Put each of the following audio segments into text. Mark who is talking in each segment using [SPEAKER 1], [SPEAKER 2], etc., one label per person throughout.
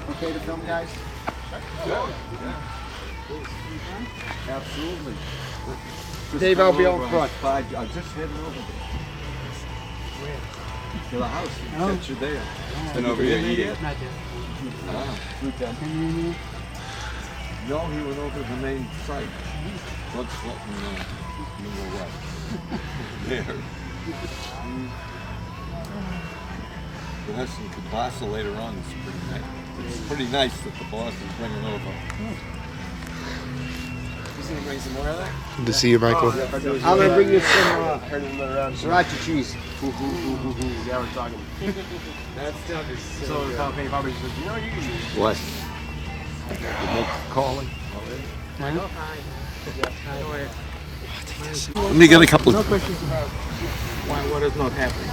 [SPEAKER 1] Okay to film, guys?
[SPEAKER 2] Yeah.
[SPEAKER 1] Absolutely.
[SPEAKER 2] Dave, I'll be on front.
[SPEAKER 1] I just headed over there. To the house. Since you're there.
[SPEAKER 2] Been over here eating.
[SPEAKER 3] Not yet.
[SPEAKER 1] Wow. No, he went over to the main site. Let's let me know. You know what? There. The plaza later on is pretty nice. It's pretty nice that the boss is bringing over.
[SPEAKER 2] He's gonna bring some more of that?
[SPEAKER 4] Good to see you, Michael.
[SPEAKER 2] I'm gonna bring you some sriracha cheese. Yeah, we're talking. That stuff is so jalapeno poppers. You know you can use.
[SPEAKER 1] What? You make calling?
[SPEAKER 2] I know.
[SPEAKER 1] Let me get a couple
[SPEAKER 2] No
[SPEAKER 1] of...
[SPEAKER 2] questions about what is not happening.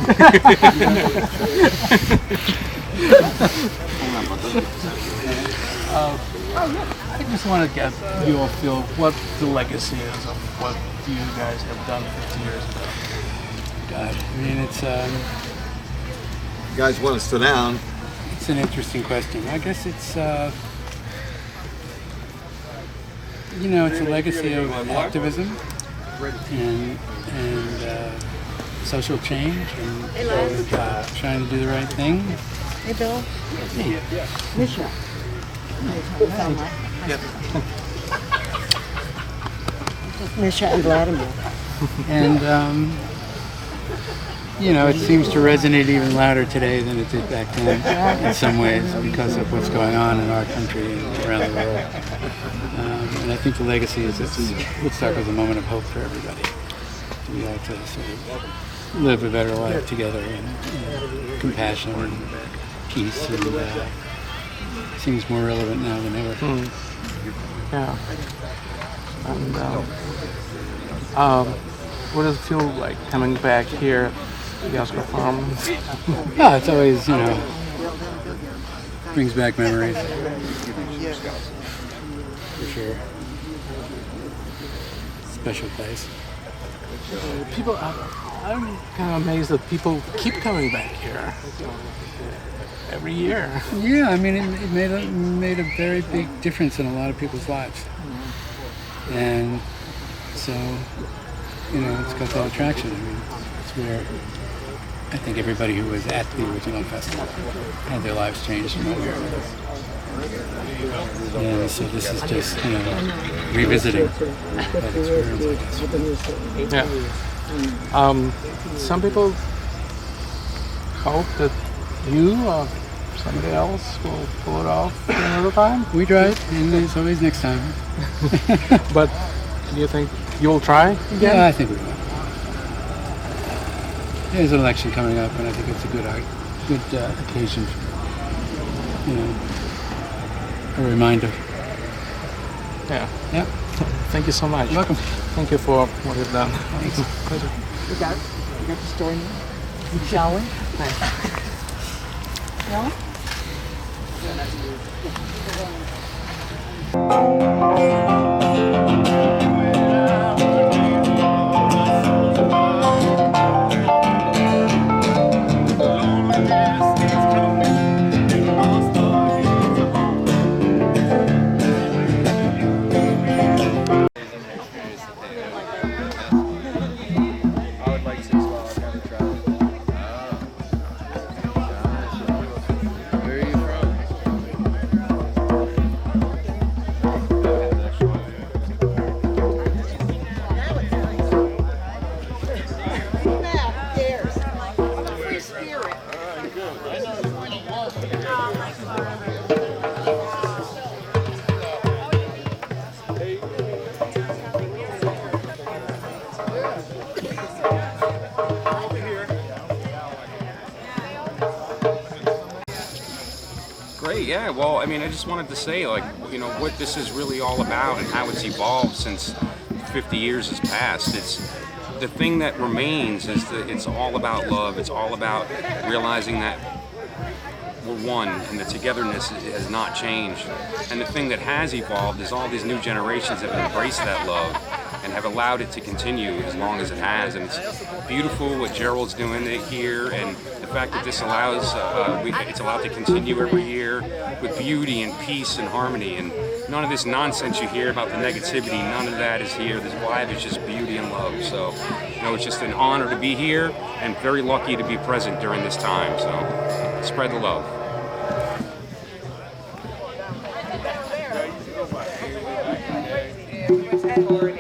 [SPEAKER 3] I just want to get you all feel what the legacy is of what you guys have done 50 years ago. God, I mean,
[SPEAKER 1] You guys want to sit down?
[SPEAKER 3] it's an interesting question. I guess it's, you know, it's a legacy of activism and social change and trying to do the right thing.
[SPEAKER 5] Hey, Bill.
[SPEAKER 3] Hey.
[SPEAKER 5] Misha. Misha and Vladimir.
[SPEAKER 3] And, you know, it seems to resonate even louder today than it did back then in some ways because of what's going on in our country and around the world. And I think the legacy is that Woodstock was a moment of hope for everybody. To be able to sort of live a better life together and compassion and peace. And seems more relevant now than ever.
[SPEAKER 6] Yeah. And what does it feel like coming back here at the Yasgurs Farm?
[SPEAKER 3] Oh, it's always, you know, brings back memories. For sure. Special place.
[SPEAKER 6] People, I'm kind of amazed that people keep coming back here every year.
[SPEAKER 3] Yeah, I mean, it made a very big difference in a lot of people's lives. And so, you know, it's got that attraction. I mean, it's where I think everybody who was at the original festival had their lives changed in one way or another. And so this is just, you know, revisiting that experience, I guess.
[SPEAKER 6] Yeah. Some people hope that you or somebody else will pull it off another time.
[SPEAKER 3] We tried, and there's always next time.
[SPEAKER 6] But do you think you'll try again?
[SPEAKER 3] Yeah, I think we will. There's an election coming up, and I think it's a good occasion for, you know, a reminder.
[SPEAKER 6] Yeah.
[SPEAKER 3] Yeah.
[SPEAKER 6] Thank you so much.
[SPEAKER 3] You're welcome.
[SPEAKER 6] Thank you for what you've done.
[SPEAKER 3] Thanks.
[SPEAKER 6] Pleasure.
[SPEAKER 5] You got the story now? Shall we? Shall
[SPEAKER 2] Where are you from?
[SPEAKER 4] Great, yeah. Well, I mean, I just wanted to say, like, you know, what this is really all about and how it's evolved since 50 years has passed. It's the thing that remains is that it's all about love. It's all about realizing that we're one and the togetherness has not changed. And the thing that has evolved is all these new generations have embraced that love and have allowed it to continue as long as it has. And it's beautiful what Gerald's doing here, and the fact that this allows, it's allowed to continue every year with beauty and peace and harmony. And none of this nonsense you hear about the negativity, none of that is here. This vibe is just beauty and love. So, you know, it's just an honor to be here and very lucky to be present during this time. So, spread the love.
[SPEAKER 2] Getting older.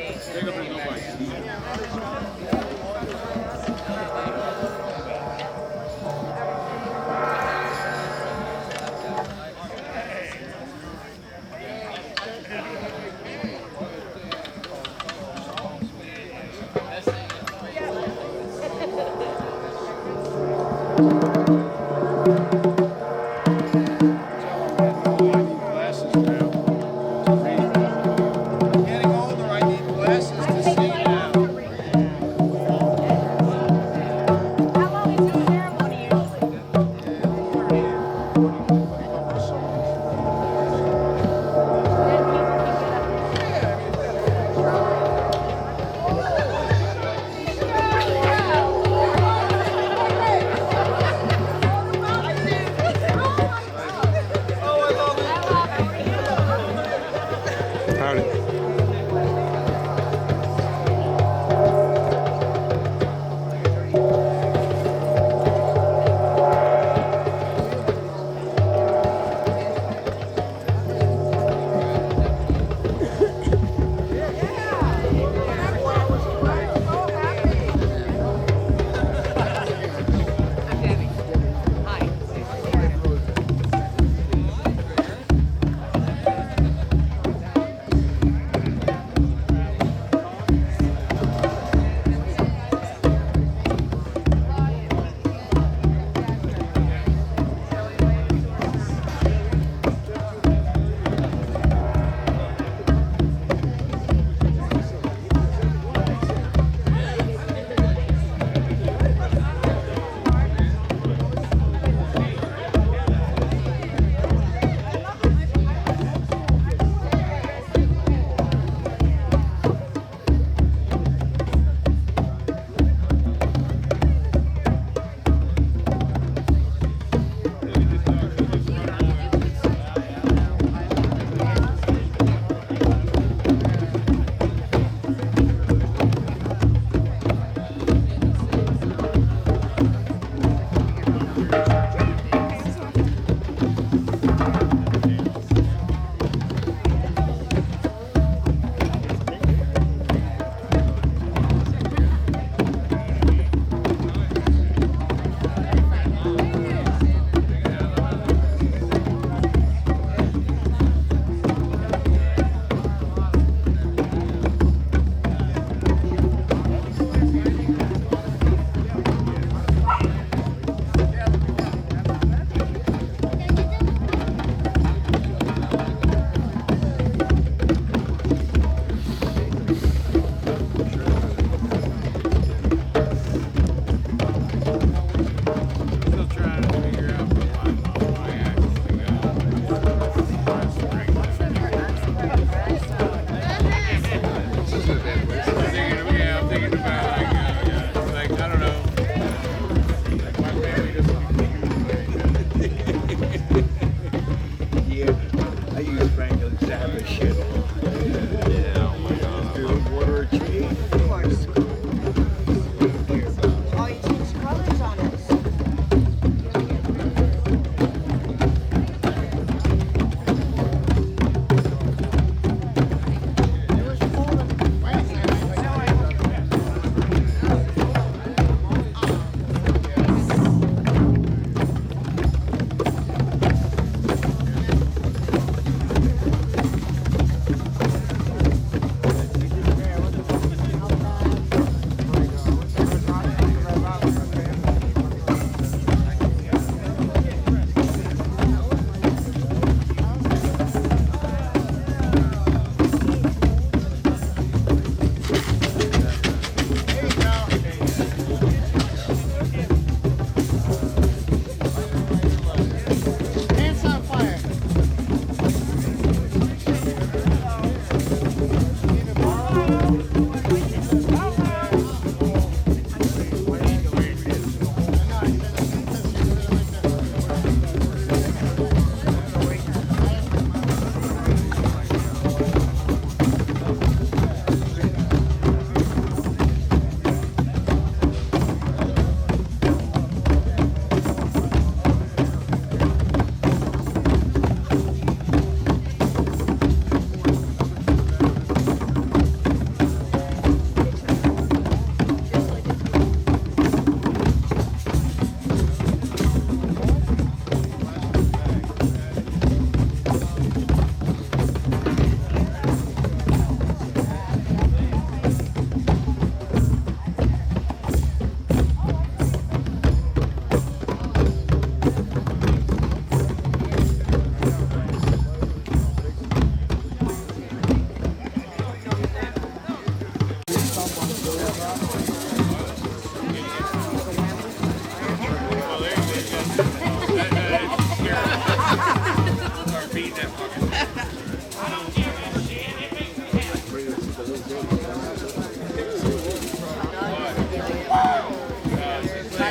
[SPEAKER 7] By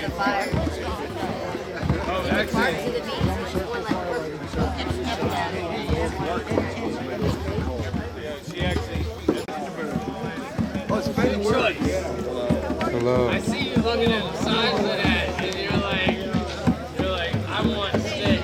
[SPEAKER 7] the fire. Oh, that's it.
[SPEAKER 6] Hello.
[SPEAKER 8] I see you looking at the size of that, and you're like, I want six.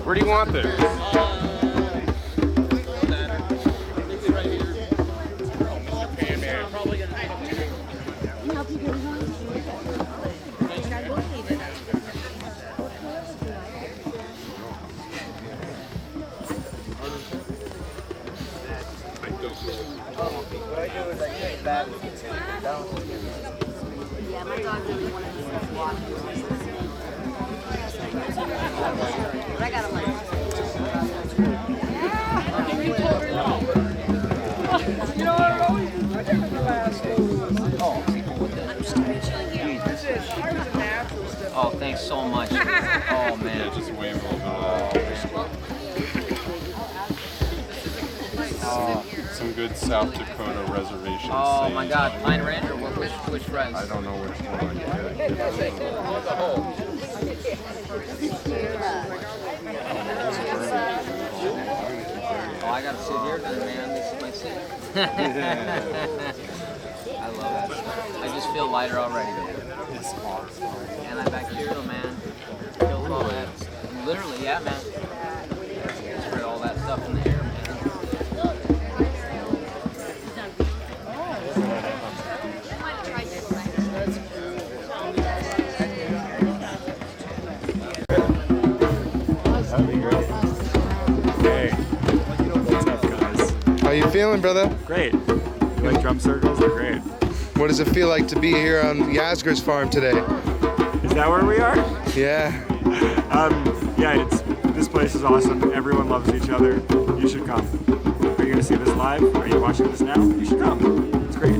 [SPEAKER 4] Where do you want this?
[SPEAKER 7] Yeah, my dog really wanted to walk. But I got him like.
[SPEAKER 8] Oh, thanks so much. Oh, man.
[SPEAKER 4] Just wave some good South Dakota reservation.
[SPEAKER 8] Oh, my God. Pine Ranch or which friends?
[SPEAKER 4] I don't know which one.
[SPEAKER 8] Oh, I gotta sit here then, man. This is my seat. I love it. I just feel lighter already. Antibacterial, man. Killed all that. Literally, yeah, man. Spread all that stuff in the air, man.
[SPEAKER 2] How you feeling, brother?
[SPEAKER 9] Great. You like drum circles? They're great.
[SPEAKER 2] What does it feel like to be here on Yasgurs Farm today?
[SPEAKER 9] Is that where we are?
[SPEAKER 2] Yeah.
[SPEAKER 9] Yeah, this place is awesome. Everyone loves each other. You should come. Are you going to see this live? Are you watching this now? You should come. It's great.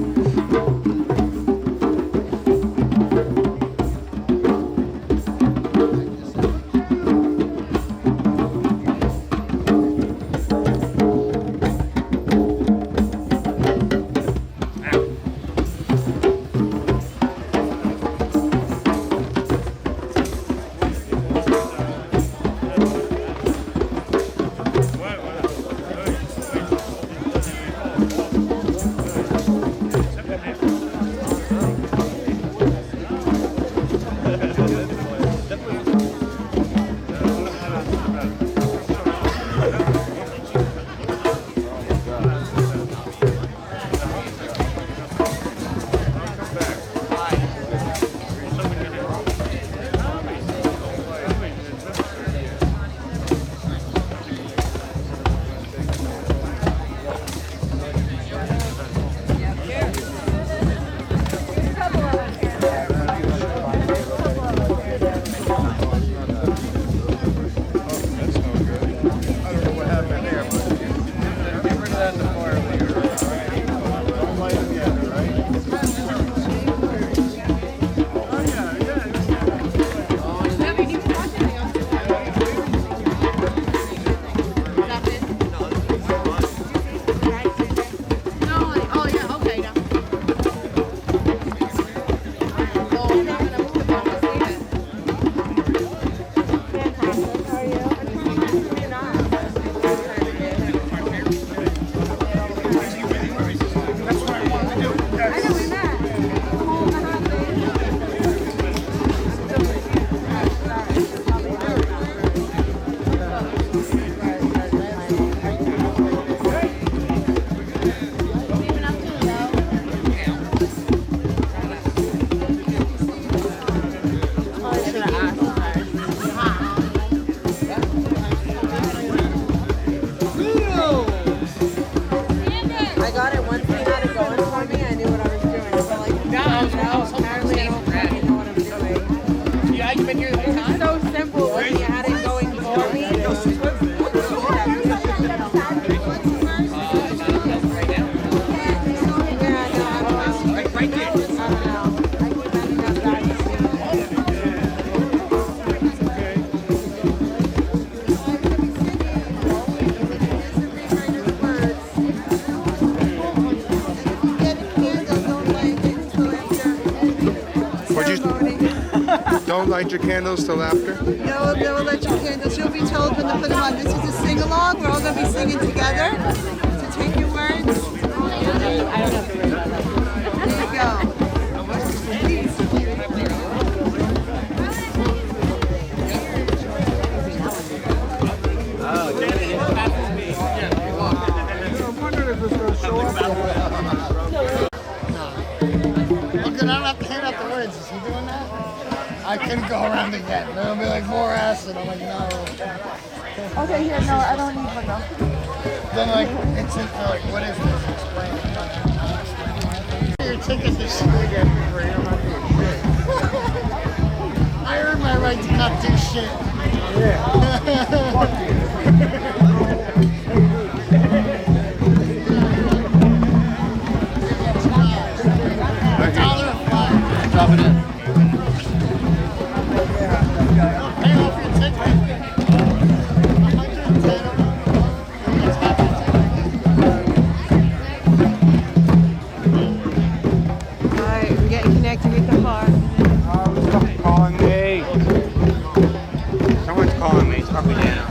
[SPEAKER 7] It's so simple when you had it going for me.
[SPEAKER 10] Don't light your candles till after?
[SPEAKER 11] No, never light your candles. You'll be told when to put them on. This is a sing-along. We're all going to be singing together. So take your words. There you go.
[SPEAKER 2] Look, I don't have to hand out the words. Is he doing that? I couldn't go around again. It'll be like more acid. I'm like, no.
[SPEAKER 11] Okay, here, no, I don't need one though.
[SPEAKER 2] Then like, it's like, what is this? Explain. Your ticket to see again for free. I'm not doing shit. I earned my right to not do shit. Yeah.
[SPEAKER 3] Drop it in.
[SPEAKER 11] Alright, we're getting connected with the heart.
[SPEAKER 6] Someone's calling me. Someone's calling me. It's probably Dana.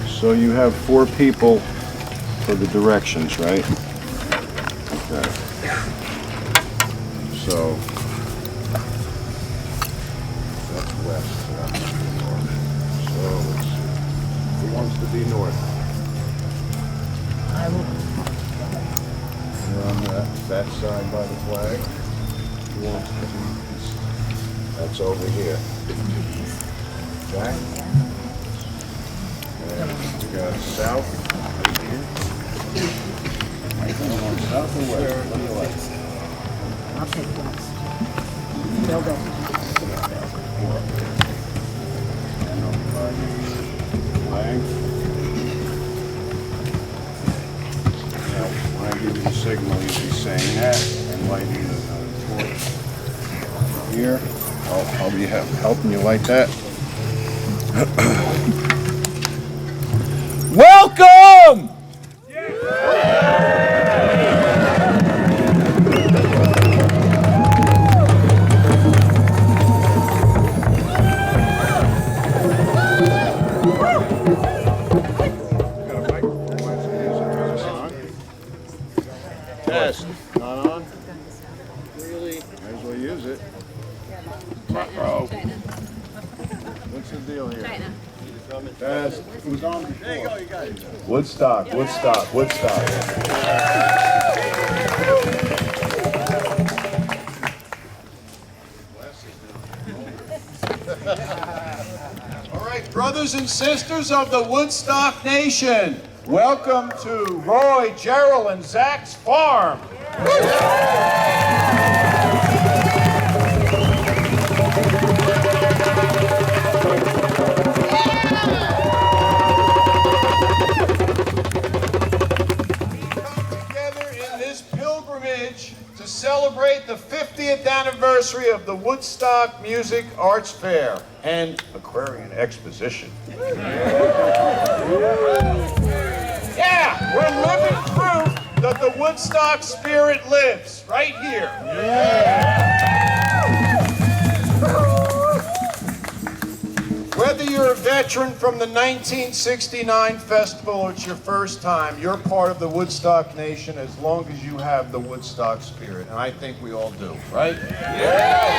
[SPEAKER 12] So you have 4 people for the directions, right? Okay. So that's west, so that must be north. So let's see. Who wants to be north?
[SPEAKER 5] I will.
[SPEAKER 12] You're on that side by the flag. Who wants to be east? That's over here. Okay? And we got south right here. South or west? What do you like?
[SPEAKER 5] I'll take west. Bill goes.
[SPEAKER 12] And on the flag. Now, when I give you the signal, you'll be saying that and lighting the torch here. I'll be helping you light that.
[SPEAKER 13] Welcome!
[SPEAKER 12] Test. Not on? Really? Might as well use it. What's the deal here? Test. Who's on before? There you go, you got it. Woodstock, Woodstock, Woodstock.
[SPEAKER 13] All right, brothers and sisters of the Woodstock Nation, welcome to Roy, Gerald, and Zach's farm. To celebrate the 50th anniversary of the Woodstock Music Arts Fair and Aquarian Exposition. Yeah, we're living proof that the Woodstock spirit lives right here. Whether you're a veteran from the 1969 festival or it's your first time, you're part of the Woodstock Nation as long as you have the Woodstock spirit. And I think we all do, right? Yeah!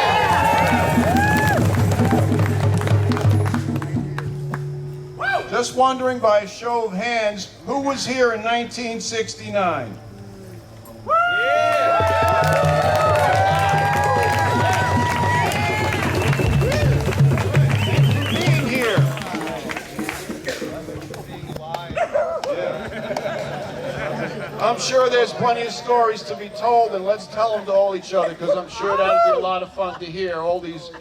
[SPEAKER 13] Just wondering by a show of hands, who was here in 1969? I'm sure there's plenty of stories to be told, and let's tell them to all each other, because I'm sure that'll be a lot of fun to hear. All these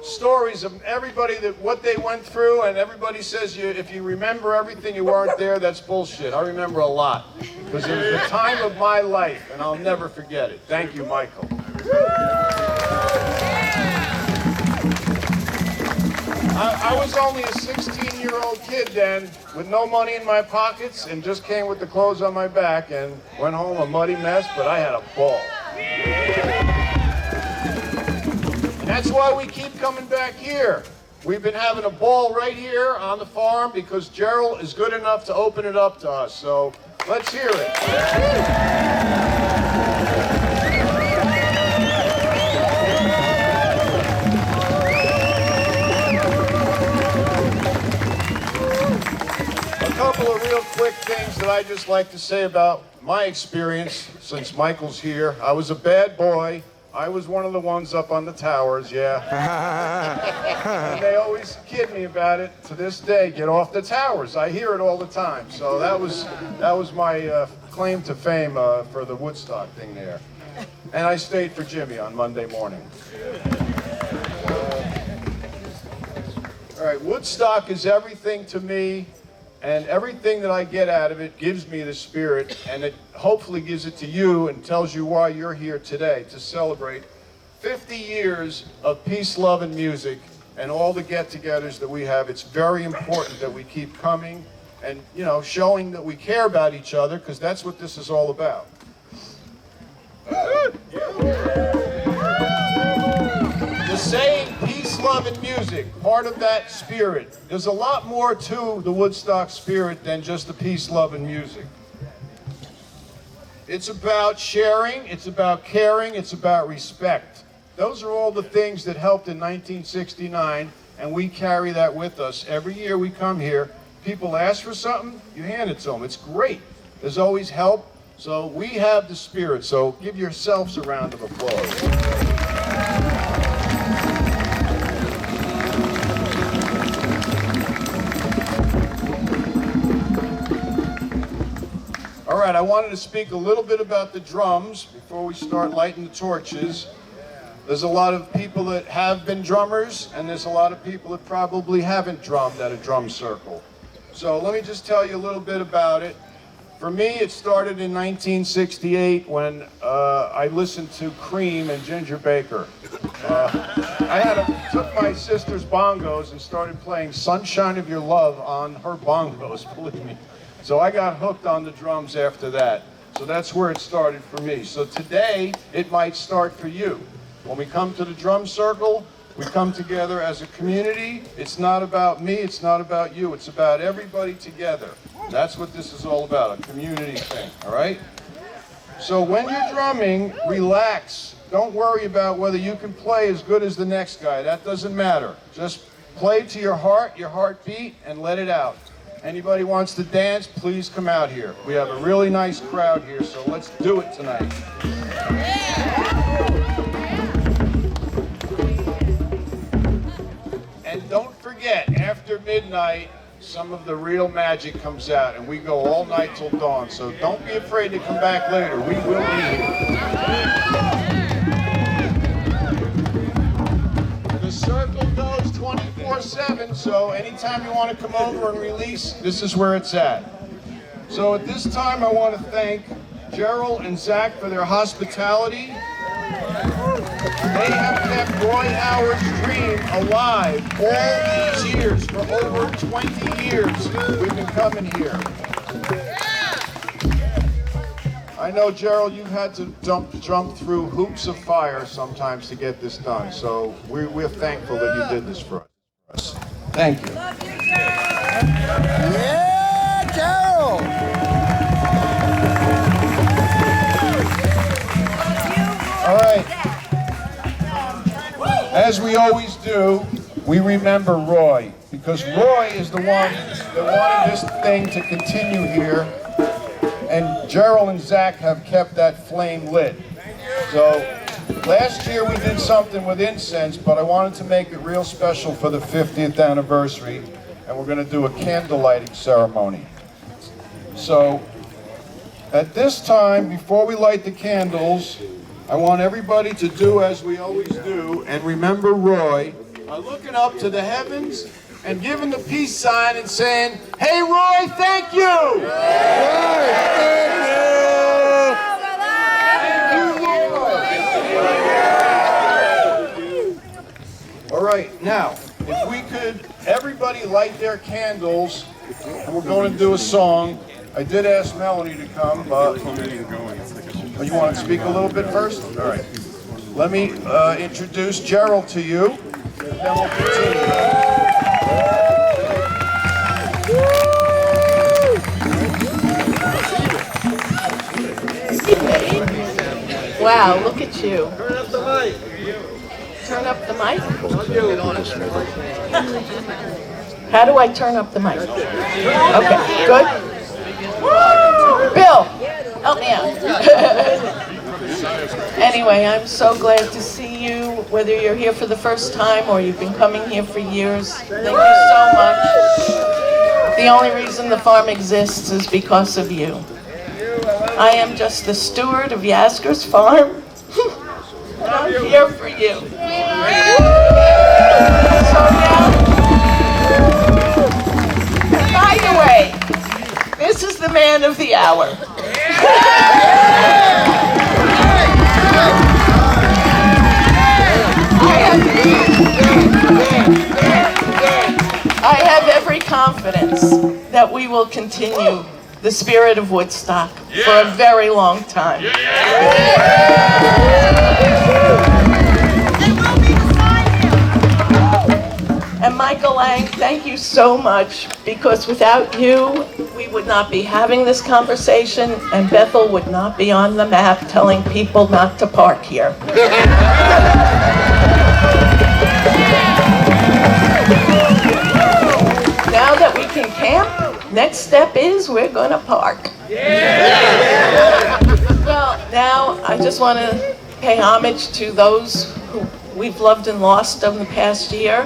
[SPEAKER 13] stories of everybody, that what they went through, and everybody says if you remember everything, you weren't there. That's bullshit. I remember a lot, because it was the time of my life, and I'll never forget it. Thank you, Michael. I was only a 16-year-old kid then, with no money in my pockets, and just came with the clothes on my back, and went home a muddy mess, but I had a ball. And that's why we keep coming back here. We've been having a ball right here on the farm because Gerald is good enough to open it up to us. So let's hear it. A couple of real quick things that I just like to say about my experience since Michael's here. I was a bad boy. I was one of the ones up on the towers, yeah. And they always kid me about it to this day. Get off the towers. I hear it all the time. So that was my claim to fame for the Woodstock thing there. And I stayed for Jimmy on Monday morning. All right, Woodstock is everything to me, and everything that I get out of it gives me the spirit, and it hopefully gives it to you and tells you why you're here today, to celebrate 50 years of peace, love, and music, and all the get-togethers that we have. It's very important that we keep coming and, you know, showing that we care about each other, because that's what this is all about. The saying, peace, love, and music, part of that spirit. There's a lot more to the Woodstock spirit than just the peace, love, and music. It's about sharing, it's about caring, it's about respect. Those are all the things that helped in 1969, and we carry that with us. Every year we come here, people ask for something, you hand it to them. It's great. There's always help. So we have the spirit, so give yourselves a round of applause. All right, I wanted to speak a little bit about the drums before we start lighting the torches. There's a lot of people that have been drummers, and there's a lot of people that probably haven't drummed at a drum circle. So let me just tell you a little bit about it. For me, it started in 1968 when I listened to Cream and Ginger Baker. I took my sister's bongos and started playing Sunshine of Your Love on her bongos, believe me. So I got hooked on the drums after that. So that's where it started for me. So today, it might start for you. When we come to the drum circle, we come together as a community. It's not about me, it's not about you, it's about everybody together. That's what this is all about, a community thing, all right? So when you're drumming, relax. Don't worry about whether you can play as good as the next guy. That doesn't matter. Just play to your heartbeat, and let it out. Anybody wants to dance, please come out here. We have a really nice crowd here, so let's do it tonight. And don't forget, after midnight, some of the real magic comes out, and we go all night till dawn. So don't be afraid to come back later. We will be here. The circle goes 24/7, so anytime you want to come over and release, this is where it's at. So at this time, I want to thank Gerald and Zach for their hospitality. They have kept Roy Howard's dream alive all these years. For over 20 years, we've been coming here. I know, Gerald, you've had to jump through hoops of fire sometimes to get this done. So we're thankful that you did this for us. Thank you.
[SPEAKER 2] Yeah, Gerald!
[SPEAKER 13] All right. As we always do, we remember Roy, because Roy is the one that wanted this thing to continue here, and Gerald and Zach have kept that flame lit. So last year we did something with incense, but I wanted to make it real special for the 50th anniversary, and we're going to do a candlelighting ceremony. So at this time, before we light the candles, I want everybody to do as we always do and remember Roy by looking up to the heavens and giving the peace sign and saying, "Hey Roy, thank you!" Roy, thank you! All right, now, if we could, everybody light their candles, and we're going to do a song. I did ask Melanie to come, but you want to speak a little bit first? All right. Let me introduce Gerald to you, and then we'll continue.
[SPEAKER 14] Wow, look at you. Turn up the mic. Turn up the mic? How do I turn up the mic? Okay, good. Bill, help me out. Anyway, I'm so glad to see you, whether you're here for the first time or you've been coming here for years. Thank you so much. The only reason the farm exists is because of you. I am just the steward of Yasgurs Farm. I'm here for you. So now, valor. I have every confidence that we will continue the spirit of Woodstock for a very long time. And Michael Lang, thank you so much, because without you, we would not be having this conversation, and Bethel would not be on the map telling people not to park here. Now that we can camp, next step is we're gonna park. Well, now I just want to pay homage to those who we've loved and lost over the past year.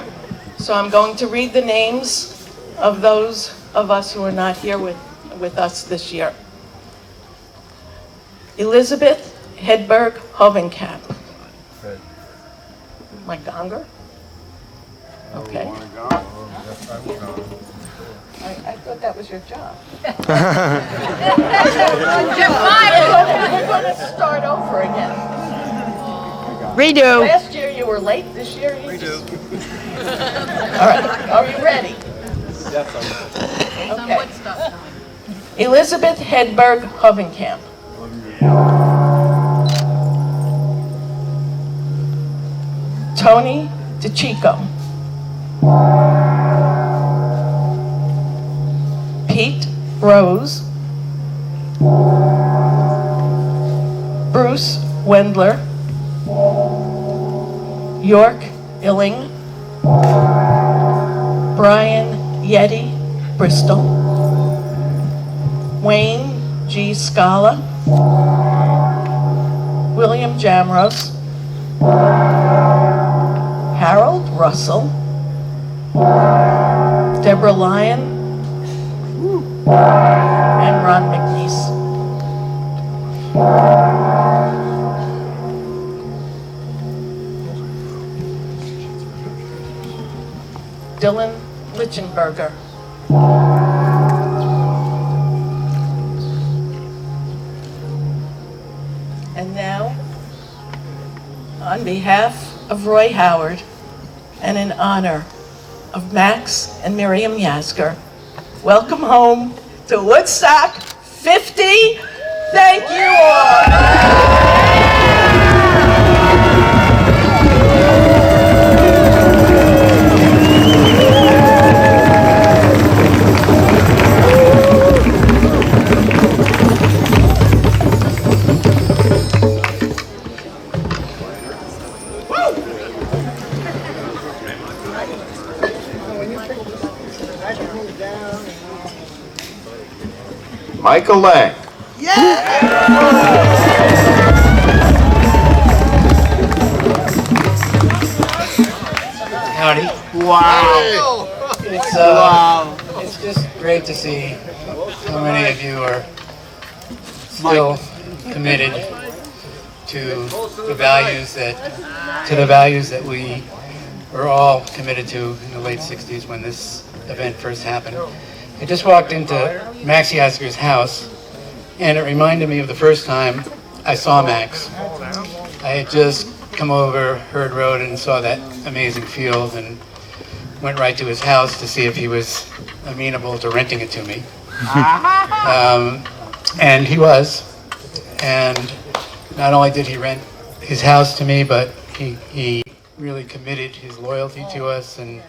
[SPEAKER 14] So I'm going to read the names of those of us who are not here with us this year. Elizabeth Hedberg Hovenkamp. My gonger? Okay. I thought that was your job. We're going to start over again.
[SPEAKER 5] Redo.
[SPEAKER 14] Last year you were late, this year you just... All right, are you ready?
[SPEAKER 7] Yes, I'm ready.
[SPEAKER 14] Okay. Elizabeth Hedberg Hovenkamp. Tony DeChico. Pete Rose. Bruce Wendler. York Illing. Brian Yeti Bristol. Wayne G. Scala. William Jamros. Harold Russell. Deborah Lyon. And Ron McNeese. Dylan Lichenberger. And now, on behalf of Roy Howard and in honor of Max and Miriam Yasgur, welcome home to Woodstock 50. Thank you all.
[SPEAKER 13] Michael Lang.
[SPEAKER 3] Howdy.
[SPEAKER 2] Wow.
[SPEAKER 3] It's just great to see so many of you are still committed to the values that we were all committed to in the late 60s when this event first happened. I just walked into Max Yasgur's house, and it reminded me of the first time I saw Max. I had just come over Herd Road and saw that amazing field and went right to his house to see if he was amenable to renting it to me. And he was. And not only did he rent his house to me, but he really committed his loyalty to us and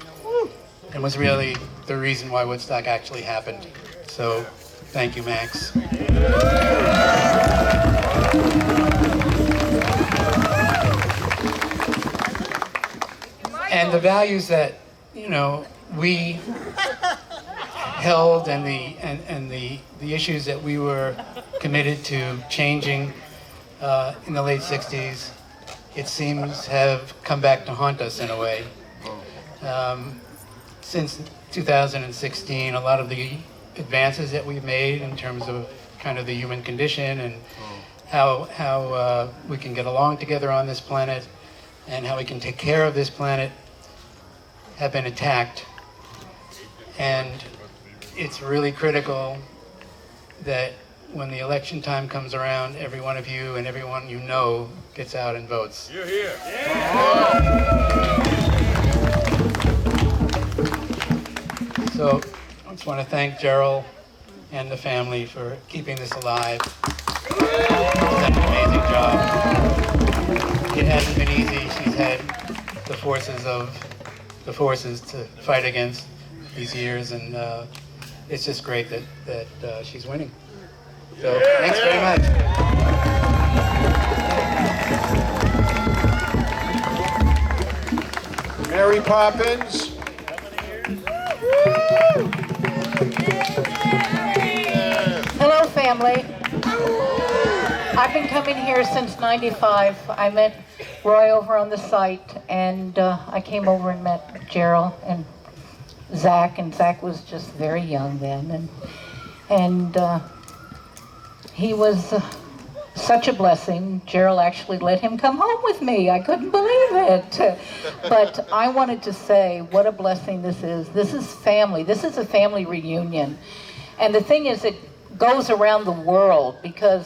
[SPEAKER 3] was really the reason why Woodstock actually happened. So, thank you, Max. And the values that, we held and the issues that we were committed to changing in the late 60s, it seems have come back to haunt us in a way. Since 2016, a lot of the advances that we've made in terms of kind of the human condition and how we can get along together on this planet and how we can take care of this planet have been attacked. And it's really critical that when the election time comes around, every one of you and everyone you know gets out and votes.
[SPEAKER 13] You're here.
[SPEAKER 3] So I just want to thank Gerald and the family for keeping this alive. She's done an amazing job. It hasn't been easy. She's had the forces to fight against these years, and it's just great that she's winning. So thanks very much.
[SPEAKER 13] Mary Poppins.
[SPEAKER 14] Hello, family. I've been coming here since '95. I met Roy over on the site, and I came over and met Gerald and Zach was just very young then, and he was such a blessing. Gerald actually let him come home with me. I couldn't believe it. But I wanted to say what a blessing this is. This is family. This is a family reunion. And the thing is, it goes around the world, because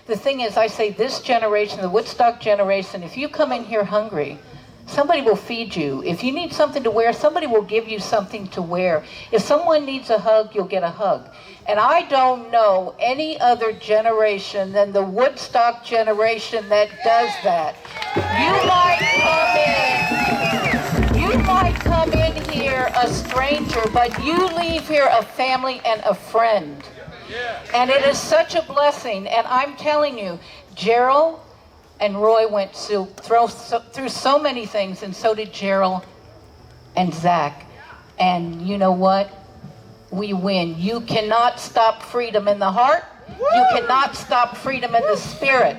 [SPEAKER 14] the thing is, I say this generation, the Woodstock generation, if you come in here hungry, somebody will feed you. If you need something to wear, somebody will give you something to wear. If someone needs a hug, you'll get a hug. And I don't know any other generation than the Woodstock generation that does that. You might come in here a stranger, but you leave here a family and a friend. And it is such a blessing. And I'm telling you, Gerald and Roy went through so many things, and so did Gerald and Zach. And you know what? We win. You cannot stop freedom in the heart. You cannot stop freedom in the spirit.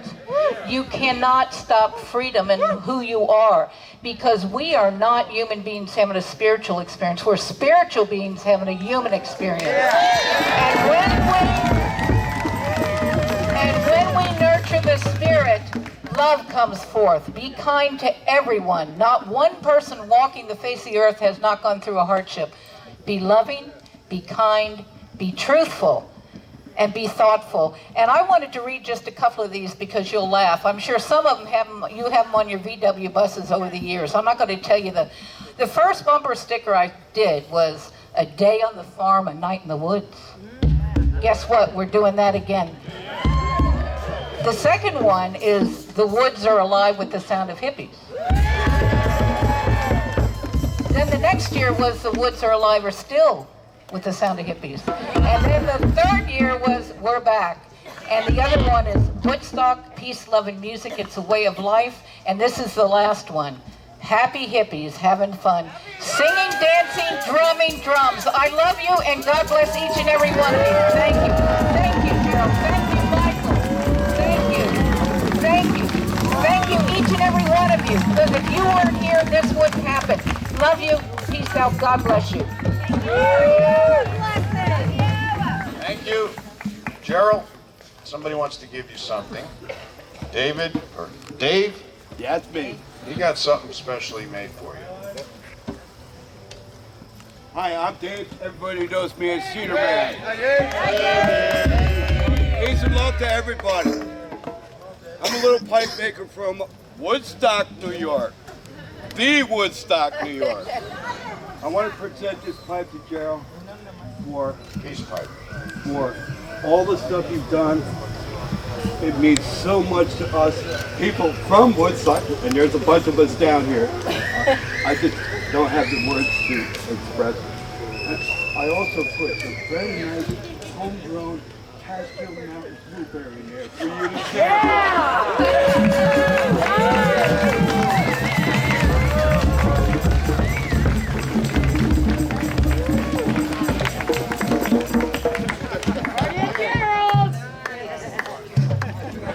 [SPEAKER 14] You cannot stop freedom in who you are, because we are not human beings having a spiritual experience. We're spiritual beings having a human experience. And when we nurture the spirit, love comes forth. Be kind to everyone. Not one person walking the face of the earth has not gone through a hardship. Be loving, be kind, be truthful, and be thoughtful. And I wanted to read just a couple of these because you'll laugh. I'm sure some of them you have them on your VW buses over the years. I'm not going to tell you the first bumper sticker I did was "A Day on the Farm, a Night in the Woods." Guess what? We're doing that again. The second one is "The Woods Are Alive with the Sound of Hippies." Then the next year was "The Woods Are Alive or Still with the Sound of Hippies." And then the third year was "We're Back." And the other one is "Woodstock, Peace, Love, and Music. It's a Way of Life." And this is the last one. "Happy Hippies, Having Fun. Singing, dancing, drumming, drums." I love you, and God bless each and every one of you. Thank you. Thank you, Gerald. Thank you, Michael. Thank you. Thank you. Thank you, each and every one of you. Because if you weren't here, this wouldn't happen. Love you. Peace out. God bless you.
[SPEAKER 13] Thank you. Gerald, somebody wants to give you something. David, or Dave?
[SPEAKER 2] Yeah, it's me.
[SPEAKER 13] He got something specially made for you.
[SPEAKER 2] Hi, I'm Dave. Everybody knows me as Cedar Man. Peace and love to everybody. I'm a little pipe maker from Woodstock, New York. The Woodstock, New York. I want to present this pipe to Gerald for
[SPEAKER 13] peace pipe.
[SPEAKER 2] For all the stuff you've done. It means so much to us people from Woodstock, and there's a bunch of us down here. I just don't have the words to express it. I also put some very nice homegrown Catskill Mountain blueberry in there for you to share.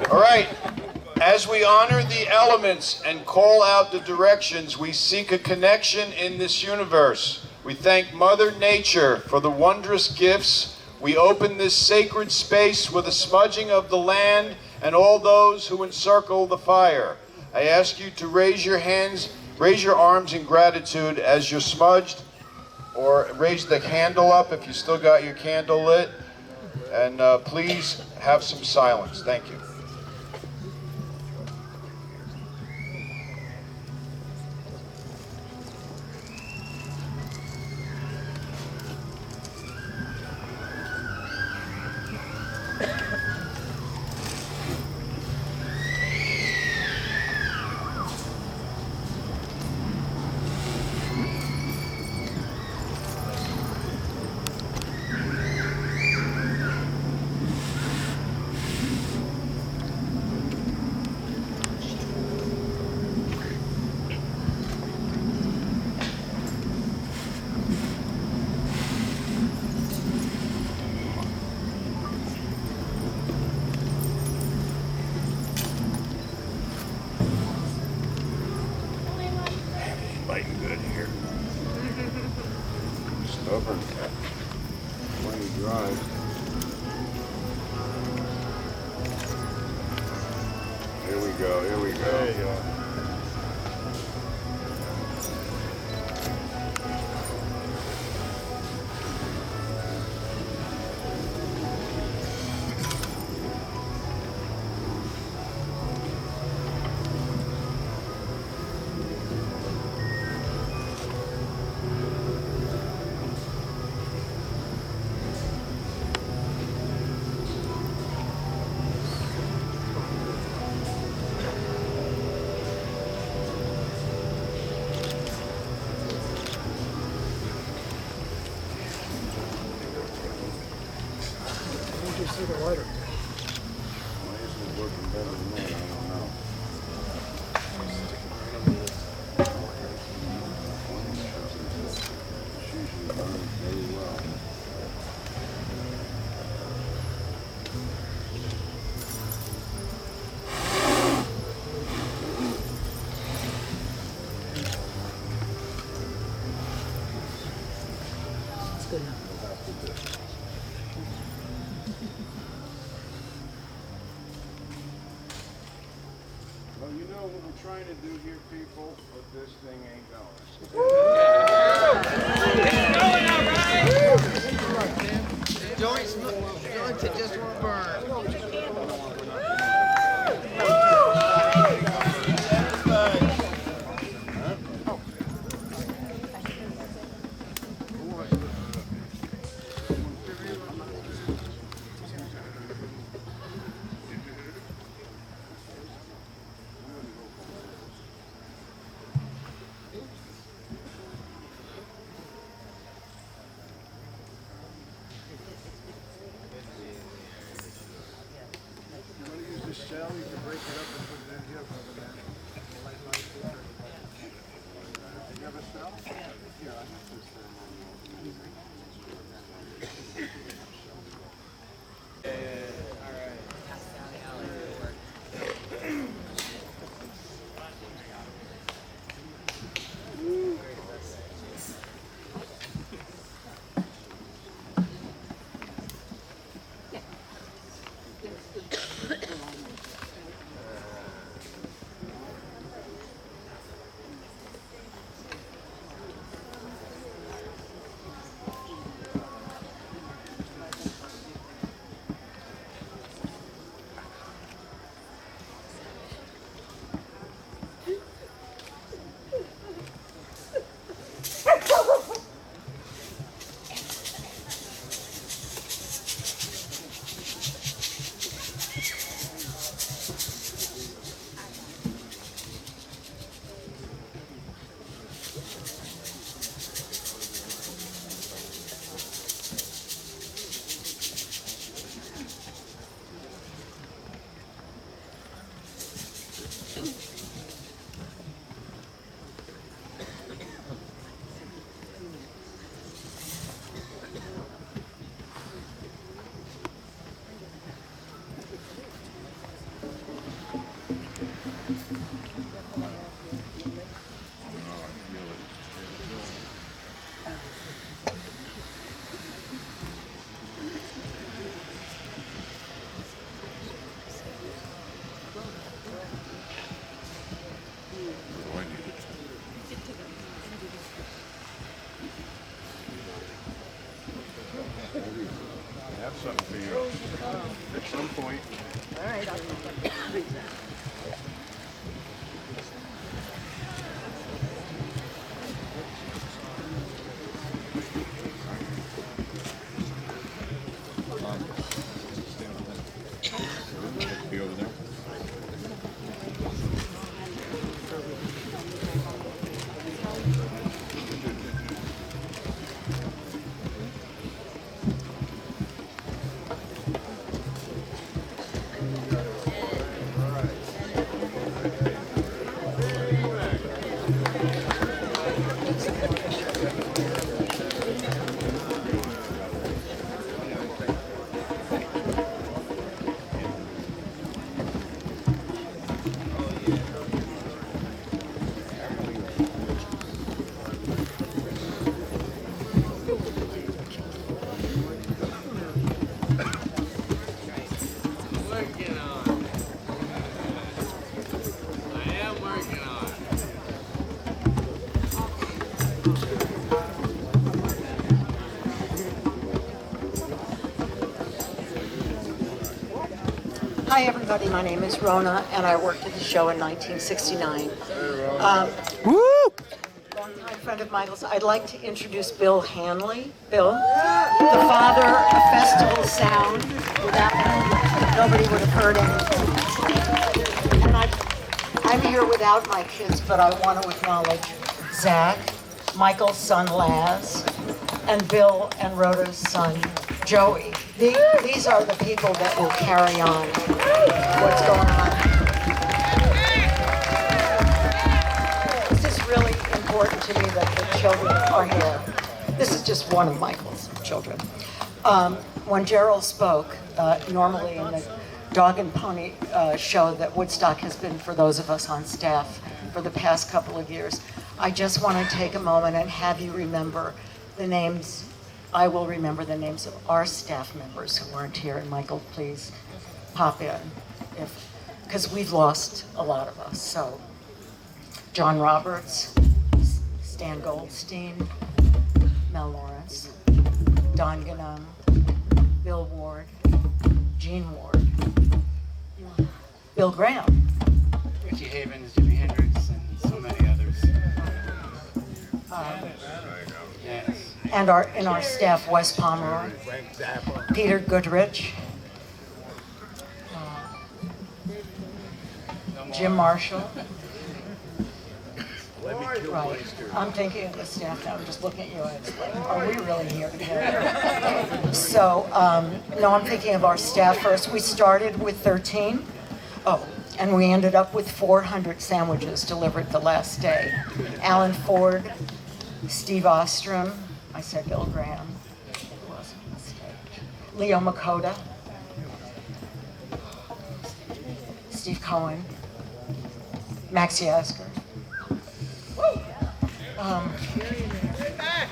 [SPEAKER 13] All right, as we honor the elements and call out the directions, we seek a connection in this universe. We thank Mother Nature for the wondrous gifts. We open this sacred space with a smudging of the land and all those who encircle the fire. I ask you to raise your hands, raise your arms in gratitude as you're smudged, or raise the candle up if you still got your candle lit. And please have some silence. Thank you.
[SPEAKER 12] Lighting good here. Stubborn. Plenty drive. Here we go, here we go. There you go.
[SPEAKER 15] See the lighter.
[SPEAKER 12] Why isn't it working better than that? I don't know. It's usually burns very well.
[SPEAKER 5] It's good enough.
[SPEAKER 12] Well, you know what we're trying to do here, people, but this thing ain't going.
[SPEAKER 15] Joints that just won't burn.
[SPEAKER 12] Shell, you can break it up and put it in here for the man. You have a shell? Yeah, I have this I have something for you.
[SPEAKER 9] at some point.
[SPEAKER 5] All right.
[SPEAKER 1] Be over there.
[SPEAKER 5] Hi everybody, my name is Rona and I worked at the show in 1969. Longtime friend of Michael's. I'd like to introduce Bill Hanley. Bill, the father of Festival Sound. Without him, nobody would have heard anything. And I'm here without my kids, but I want to acknowledge Zach, Michael's son Laz, and Bill and Rhoda's son Joey. These are the people that will carry on what's going on. This is really important to me that the children are here. This is just one of Michael's children. When Gerald spoke, normally in the Dog and Pony show that Woodstock has been for those of us on staff for the past couple of years, I just want to take a moment and have you remember the names. I will remember the names of our staff members who weren't here, and Michael, please pop in, because we've lost a lot of us. So, John Roberts, Stan Goldstein, Mel Lawrence, Don Ganum, Bill Ward, Gene Ward, Bill Graham,
[SPEAKER 3] Richie Havens, Jimi Hendrix, and so many others. Yes.
[SPEAKER 5] And in our staff, Wes Pomeroy, Peter Goodrich, Jim Marshall. Right. I'm thinking of the staff now. I'm just looking at you. It's like, are we really here together? So, no, I'm thinking of our staff first. We started with 13. Oh, and we ended up with 400 sandwiches delivered the last day. Alan Ford, Steve Ostrom. I said Bill Graham. Who else on the stage? Leo Makota. Steve Cohen. Max Yasgurs.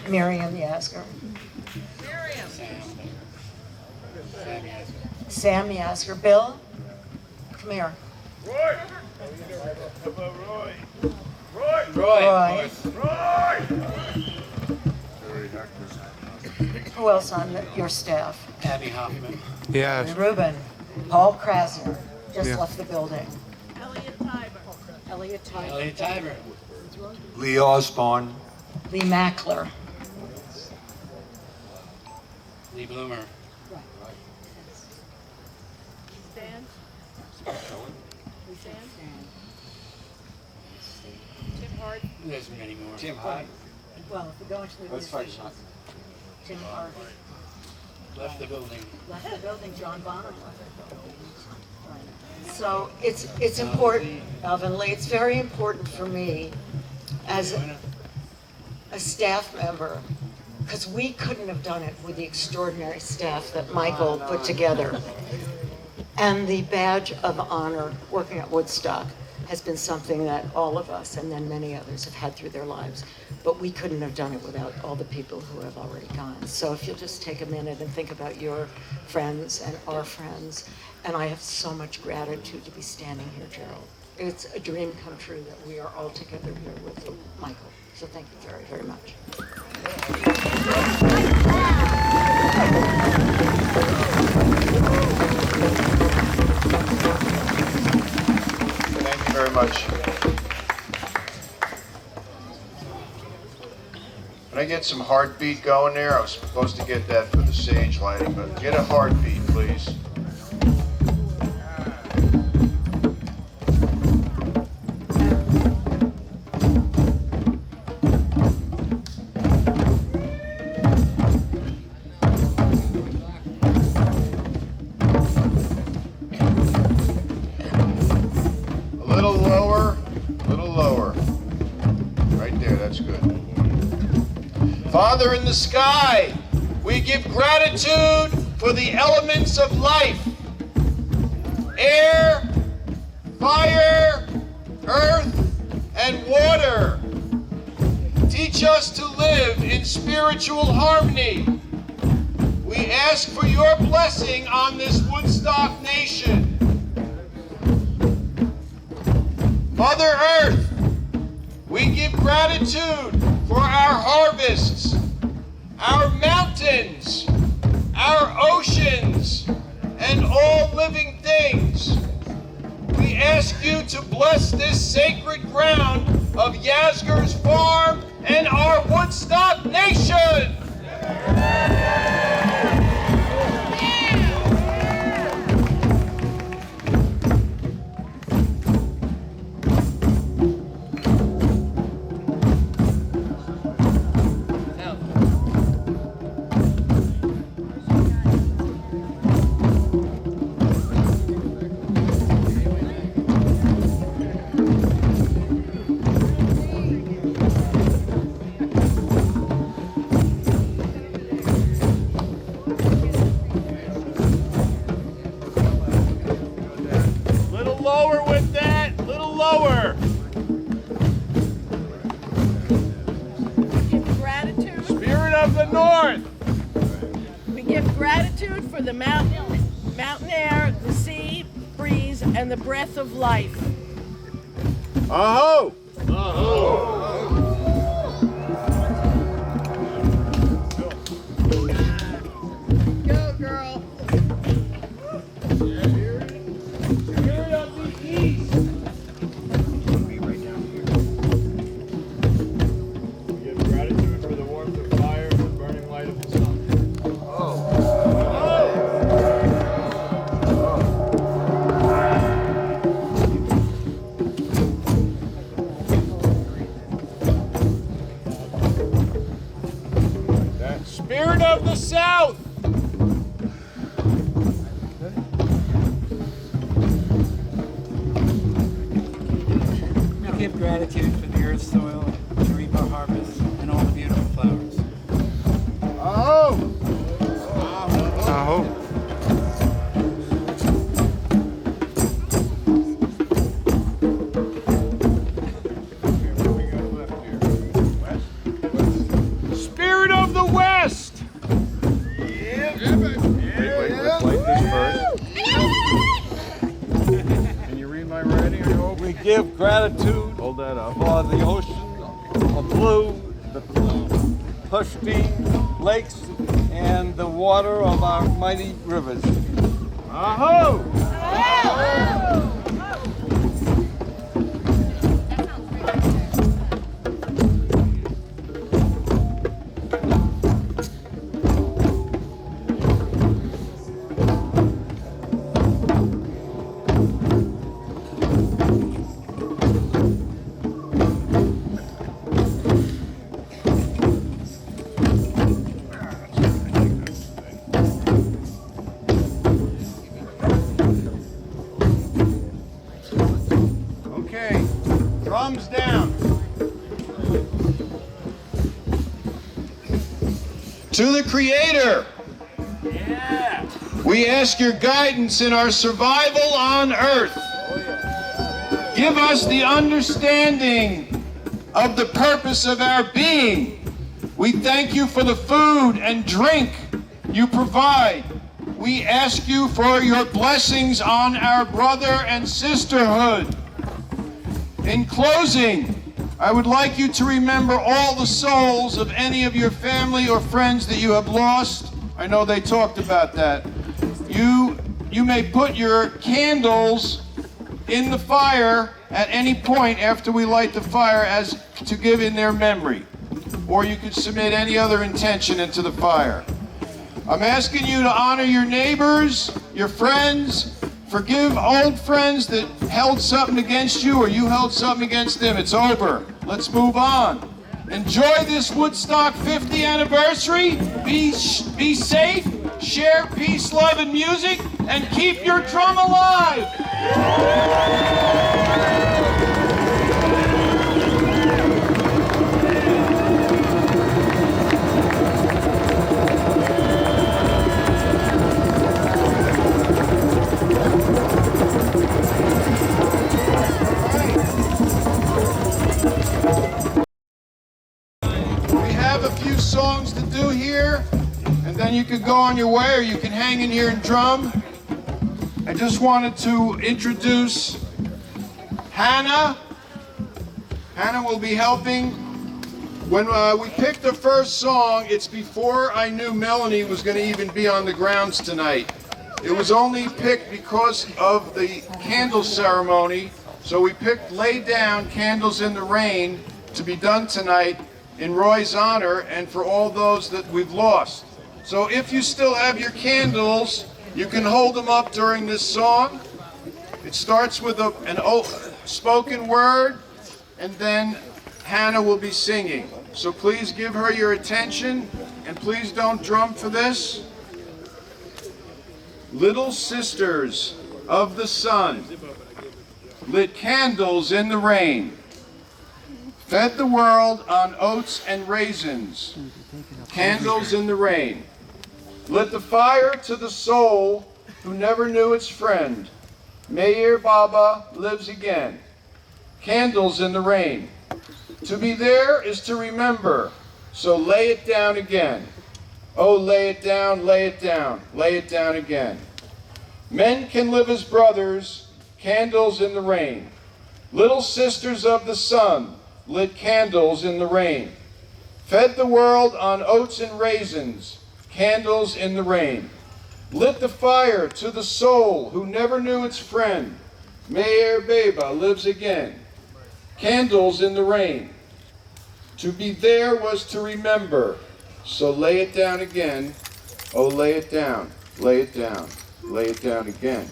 [SPEAKER 5] Miriam Yasgur. Sam Yasgur. Bill, come here.
[SPEAKER 13] Roy!
[SPEAKER 5] Roy. Who else on your staff?
[SPEAKER 3] Abby Hoffman.
[SPEAKER 10] Yes.
[SPEAKER 5] Ruben. Paul Krasner. Just
[SPEAKER 10] Yeah.
[SPEAKER 5] left the building.
[SPEAKER 3] Elliot Tiber.
[SPEAKER 1] Lee Osborne.
[SPEAKER 5] Lee Mackler.
[SPEAKER 3] Lee Bloomer.
[SPEAKER 7] Stan? Tim Hart?
[SPEAKER 3] There's many more.
[SPEAKER 1] Tim Hart.
[SPEAKER 5] Well, if we go into the musicians, Tim Hart
[SPEAKER 3] Left the building.
[SPEAKER 5] left the building. John Bonham left the building. Right. So it's important, Alvin Lee. It's very important for me as a staff member, because we couldn't have done it with the extraordinary staff that Michael put together. And the badge of honor working at Woodstock has been something that all of us and then many others have had through their lives. But we couldn't have done it without all the people who have already gone. So if you'll just take a minute and think about your friends and our friends. And I have so much gratitude to be standing here, Gerald. It's a dream come true that we are all together here with Michael. So thank you very, very much.
[SPEAKER 13] much. Can I get some heartbeat going there? I was supposed to get that for the sage lighting, but get a heartbeat, please. A little lower, a little lower. Right there, that's good. Father in the sky, we give gratitude for the elements of life. Air, fire, earth, and water. Teach us to live in spiritual harmony. We ask for your blessing on this Woodstock nation. Mother Earth, we give gratitude for our harvests, our mountains, our oceans, and all living things. We ask you to bless this sacred ground of Yasgurs Farm and our Woodstock nation. Lower with that, little lower.
[SPEAKER 16] We give gratitude.
[SPEAKER 13] Spirit of the North.
[SPEAKER 16] We give gratitude for the mountain air, the sea, breeze, and the breath of life.
[SPEAKER 13] Aho! Aho!
[SPEAKER 16] Go, girl.
[SPEAKER 13] Spirit of the South.
[SPEAKER 3] We give gratitude for the earth's soil, to reap our harvest, and all the beautiful flowers.
[SPEAKER 13] Aho!
[SPEAKER 10] Aho.
[SPEAKER 13] Spirit of the West.
[SPEAKER 1] Let's light this first. Can you read my writing? I hope.
[SPEAKER 2] We give gratitude
[SPEAKER 1] Hold that up.
[SPEAKER 2] for the ocean of blue, the pristine lakes, and the water of our mighty rivers.
[SPEAKER 13] Aho! Okay, drums down. To the Creator, we ask your guidance in our survival on Earth. Give us the understanding of the purpose of our being. We thank you for the food and drink you provide. We ask you for your blessings on our brother and sisterhood. In closing, I would like you to remember all the souls of any of your family or friends that you have lost. I know they talked about that. You may put your candles in the fire at any point after we light the fire as to give in their memory. Or you could submit any other intention into the fire. I'm asking you to honor your neighbors, your friends, forgive old friends that held something against you or you held something against them. It's over. Let's move on. Enjoy this Woodstock 50th anniversary. Be safe, share peace, love, and music, and keep your drum alive. Songs to do here, and then you could go on your way, or you can hang in here and drum. I just wanted to introduce Hannah. Hannah will be helping. When we picked the first song, it's before I knew Melanie was going to even be on the grounds tonight. It was only picked because of the candle ceremony, so we picked Lay Down, Candles in the Rain, to be done tonight in Roy's honor and for all those that we've lost. So if you still have your candles, you can hold them up during this song. It starts with an spoken word, and then Hannah will be singing. So please give her your attention, and please don't drum for this. Little sisters of the sun lit candles in the rain, fed the world on oats and raisins, candles in the rain. Lit the fire to the soul who never knew its friend. Meir Baba lives again. Candles in the rain. To be there is to remember, so lay it down again. Oh, lay it down, lay it down, lay it down again. Men can live as brothers, candles in the rain. Little sisters of the sun lit candles in the rain. Fed the world on oats and raisins, candles in the rain. Lit the fire to the soul who never knew its friend. Meir Baba lives again. Candles in the rain. To be there was to remember, so lay it down again. Oh, lay it down, lay it down, lay it down again.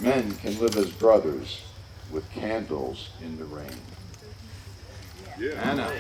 [SPEAKER 13] Men can live as brothers with candles in the rain. Anna.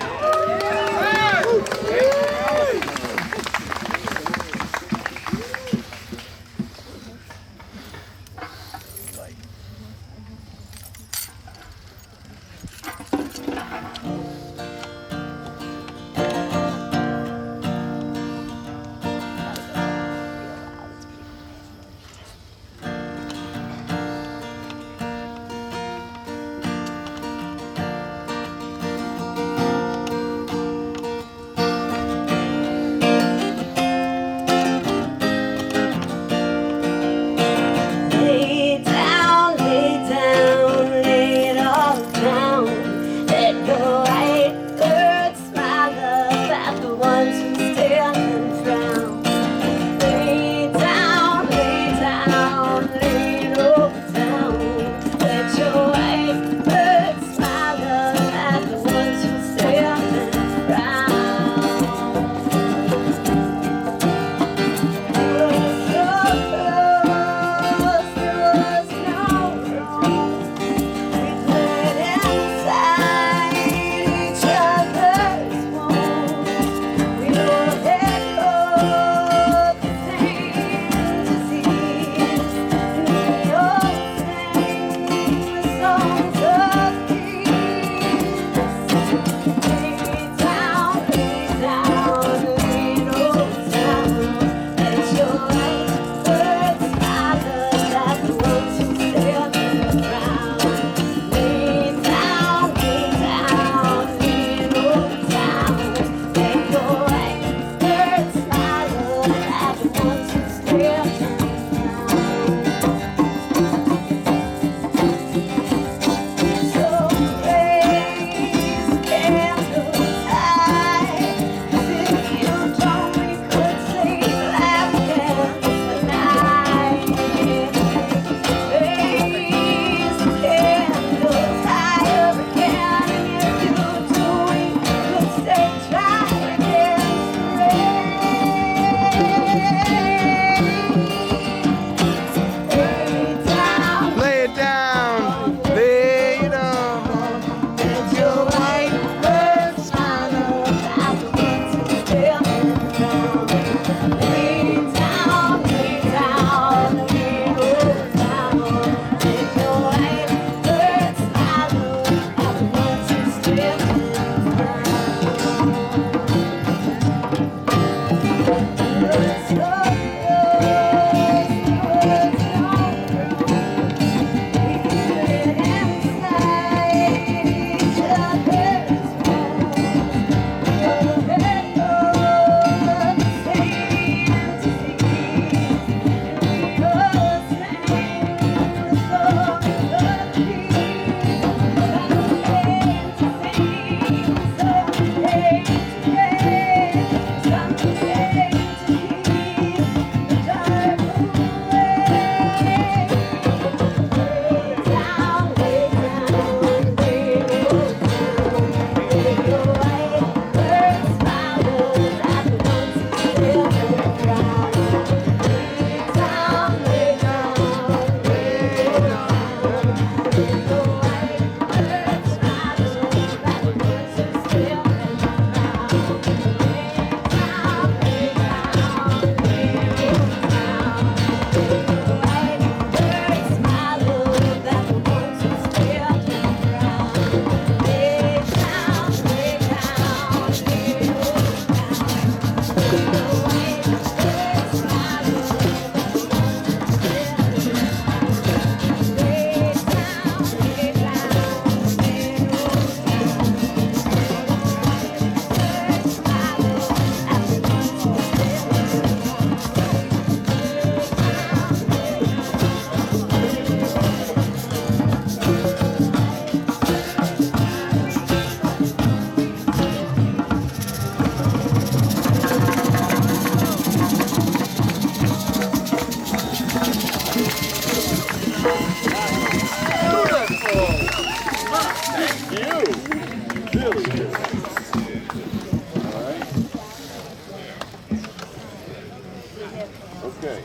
[SPEAKER 13] Okay.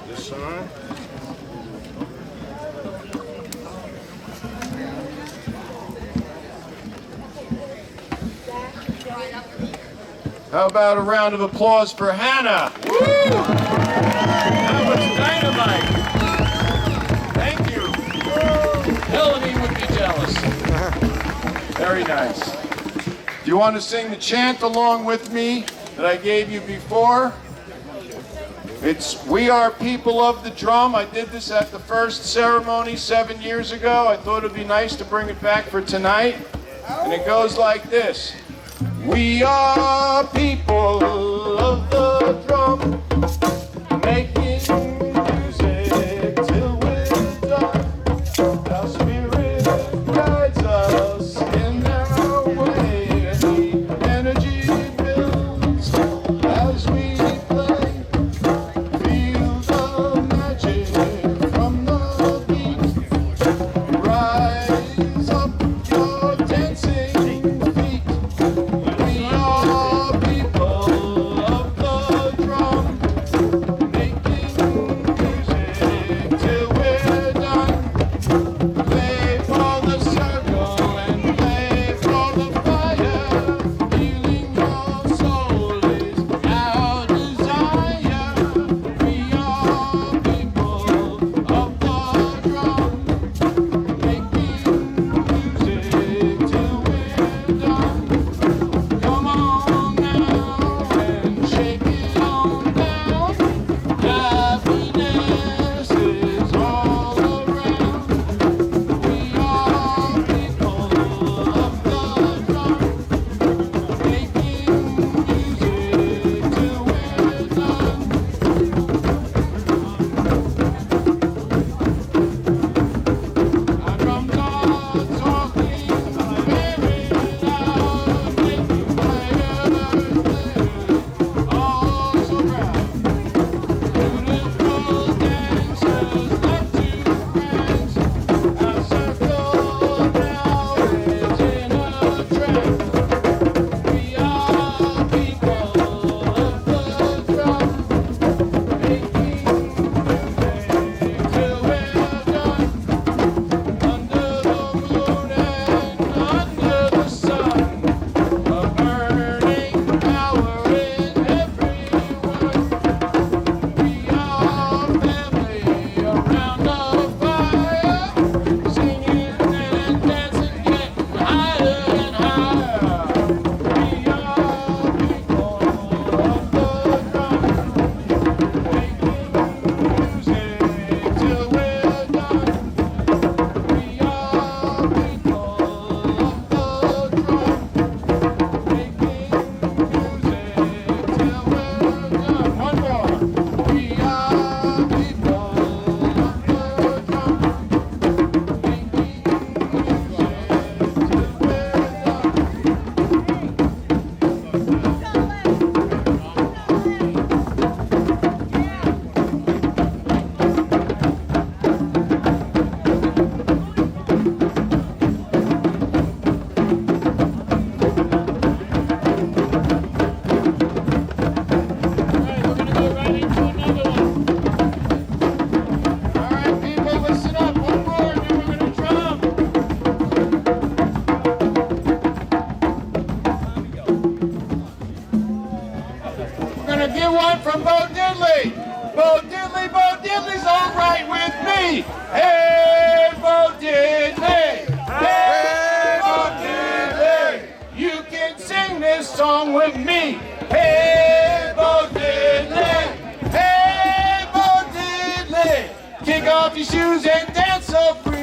[SPEAKER 13] This on. How about a round of applause for Hannah? Woo! That was dynamite. Thank you. Melanie would be jealous. Very nice. Do you want to sing the chant along with me that I gave you before? It's "We Are People of the Drum." I did this at the first ceremony 7 years ago. I thought it'd be nice to bring it back for tonight. And it goes like this. We are people of the drum, making music till we're done. Our spirit guides us in our way, and the energy builds as we play. Feel the magic from the beat. Rise up your dancing feet. We are people of the drum, making music till we're done. Play for the circle and play for the fire. Healing your soul is our desire. We are people of the drum, making music till we're done. Come on now and shake it on down. Happiness is all around. We are people of the drum, making music till we're done. Our drums are talking very loud, making players all so proud. Beautiful dancers love to dance. Our circle now is in a trance. We are people of the drum, making music till we're done. Under the moon and under the sun, a burning power in everyone. We are family around the fire, singing and dancing, getting higher and higher. We are people of the drum, making music till we're done. We are people of the drum, making music till we're done. One more. We are people of the drum, making music till we're done. All right, people, listen up. One more, and then we're gonna drum. We're gonna get one from Bo Diddley. Bo Diddley, Bo Diddley's all right with me. Hey, Bo Diddley. Hey, Bo Diddley. You can sing this song with me. Hey, Bo Diddley. Hey, Bo Diddley. Kick off your shoes and dance so free.